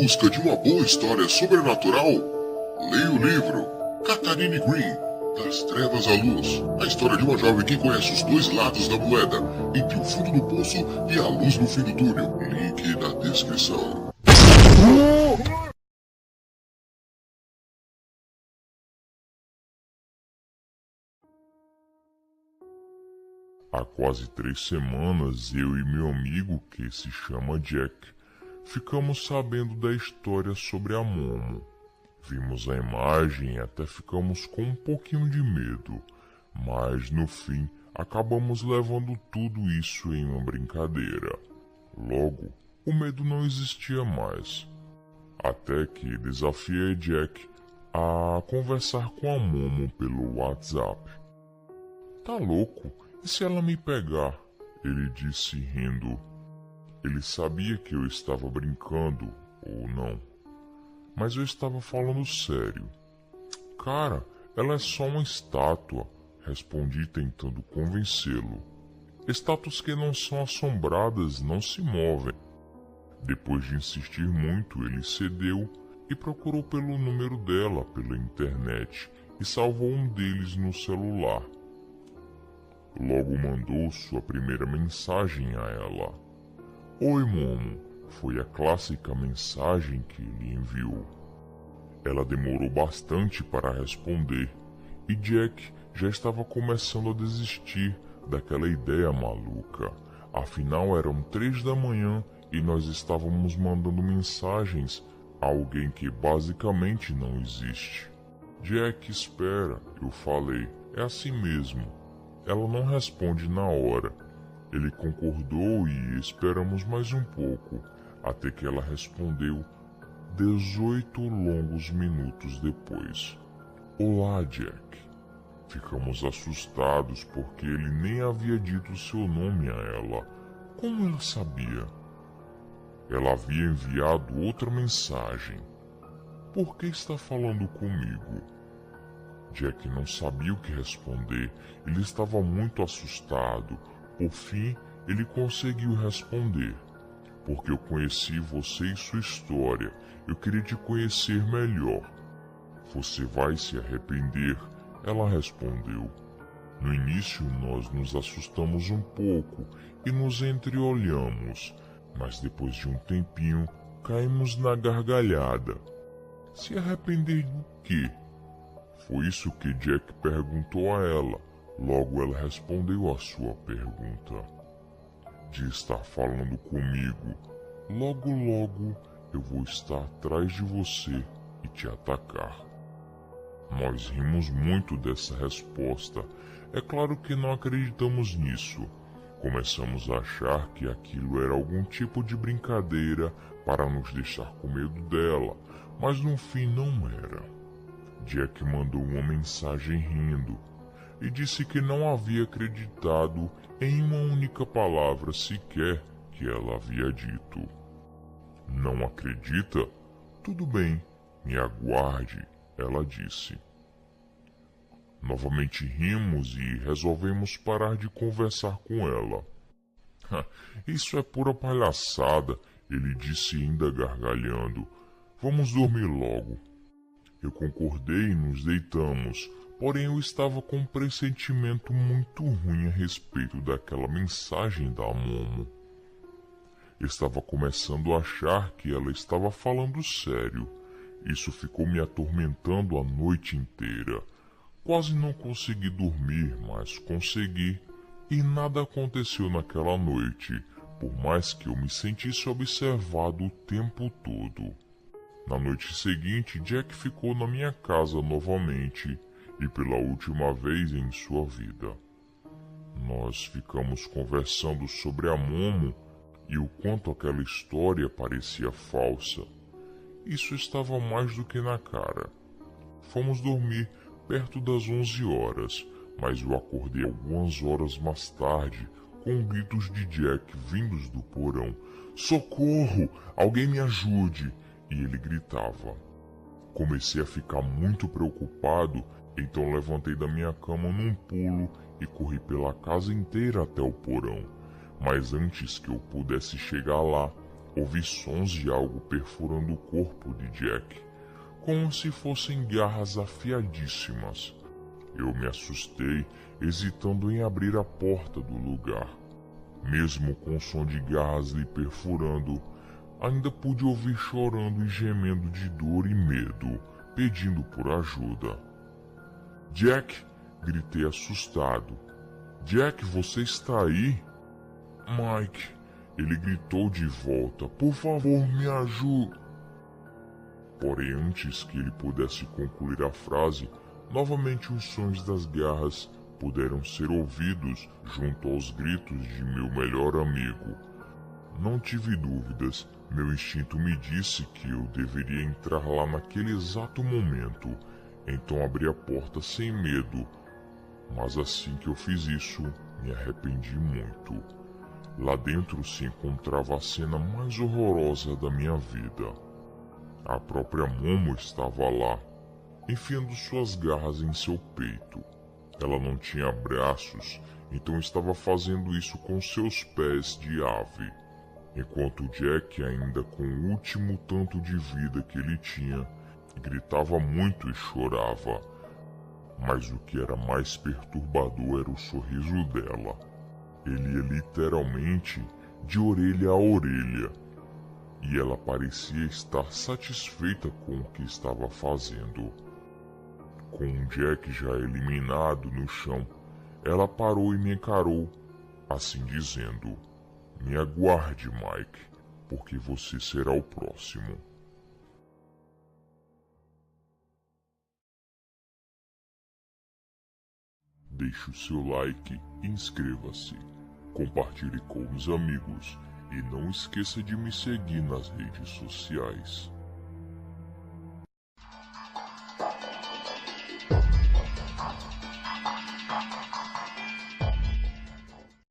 busca de uma boa história sobrenatural? Leia o livro Katharine Green, Das Trevas à Luz. A história de uma jovem que conhece os dois lados da moeda, entre o fundo do poço e a luz no fim do túnel. Link na descrição. Há quase 3 semanas, eu e meu amigo, que se chama Jack, ficamos sabendo da história sobre a Momo. Vimos a imagem e até ficamos com um pouquinho de medo, mas no fim acabamos levando tudo isso em uma brincadeira. Logo, o medo não existia mais. Até que desafiei Jack a conversar com a Momo pelo WhatsApp. Tá louco? E se ela me pegar? Ele disse rindo. Ele sabia que eu estava brincando, ou não. Mas eu estava falando sério. Cara, ela é só uma estátua, respondi tentando convencê-lo. Estátuas que não são assombradas não se movem. Depois de insistir muito, ele cedeu e procurou pelo número dela pela internet e salvou um deles no celular. Logo mandou sua primeira mensagem a ela. Oi, Momo, foi a clássica mensagem que ele enviou. Ela demorou bastante para responder e Jack já estava começando a desistir daquela ideia maluca. Afinal, eram 3 da manhã e nós estávamos mandando mensagens a alguém que basicamente não existe. Jack, espera, eu falei, é assim mesmo. Ela não responde na hora. Ele concordou e esperamos mais um pouco, até que ela respondeu 18 longos minutos depois. Olá, Jack. Ficamos assustados porque ele nem havia dito seu nome a ela. Como ela sabia? Ela havia enviado outra mensagem. Por que está falando comigo? Jack não sabia o que responder. Ele estava muito assustado. Por fim, ele conseguiu responder. Porque eu conheci você e sua história. Eu queria te conhecer melhor. Você vai se arrepender, ela respondeu. No início, nós nos assustamos um pouco e nos entreolhamos, mas depois de um tempinho, caímos na gargalhada. Se arrepender do quê? Foi isso que Jack perguntou a ela. Logo ela respondeu a sua pergunta. De estar falando comigo. Logo, logo eu vou estar atrás de você e te atacar. Nós rimos muito dessa resposta. É claro que não acreditamos nisso. Começamos a achar que aquilo era algum tipo de brincadeira para nos deixar com medo dela, mas no fim não era. Jack mandou uma mensagem rindo e disse que não havia acreditado em uma única palavra sequer que ela havia dito. Não acredita? Tudo bem, me aguarde, ela disse. Novamente rimos e resolvemos parar de conversar com ela. Isso é pura palhaçada, ele disse ainda gargalhando. Vamos dormir logo. Eu concordei e nos deitamos, porém eu estava com um pressentimento muito ruim a respeito daquela mensagem da Momo. Estava começando a achar que ela estava falando sério. Isso ficou me atormentando a noite inteira. Quase não consegui dormir, mas consegui. E nada aconteceu naquela noite, por mais que eu me sentisse observado o tempo todo. Na noite seguinte, Jack ficou na minha casa novamente, e pela última vez em sua vida. Nós ficamos conversando sobre a Momo e o quanto aquela história parecia falsa. Isso estava mais do que na cara. Fomos dormir perto das 11 horas, mas eu acordei algumas horas mais tarde com gritos de Jack vindos do porão. Socorro! Alguém me ajude! E ele gritava. Comecei a ficar muito preocupado, então levantei da minha cama num pulo e corri pela casa inteira até o porão. Mas antes que eu pudesse chegar lá, Ouvi sons de algo perfurando o corpo de Jack, como se fossem garras afiadíssimas. Eu me assustei, hesitando em abrir a porta do lugar. Mesmo com o som de garras lhe perfurando, ainda pude ouvir chorando e gemendo de dor e medo, pedindo por ajuda. Jack! Gritei assustado. Jack, você está aí? Mike! Ele gritou de volta. Por favor, me ajude! Porém, antes que ele pudesse concluir a frase, novamente os sons das garras puderam ser ouvidos junto aos gritos de meu melhor amigo. Não tive dúvidas, meu instinto me disse que eu deveria entrar lá naquele exato momento, então abri a porta sem medo, mas assim que eu fiz isso, me arrependi muito. Lá dentro se encontrava a cena mais horrorosa da minha vida. A própria Momo estava lá, enfiando suas garras em seu peito. Ela não tinha braços, então estava fazendo isso com seus pés de ave, enquanto Jack, ainda com o último tanto de vida que ele tinha, gritava muito e chorava. Mas o que era mais perturbador era o sorriso dela. Ele ia literalmente de orelha a orelha, e ela parecia estar satisfeita com o que estava fazendo. Com o Jack já eliminado no chão, ela parou e me encarou, assim dizendo: me aguarde, Mike, porque você será o próximo. Deixe o seu like e inscreva-se. Compartilhe com os amigos e não esqueça de me seguir nas redes sociais.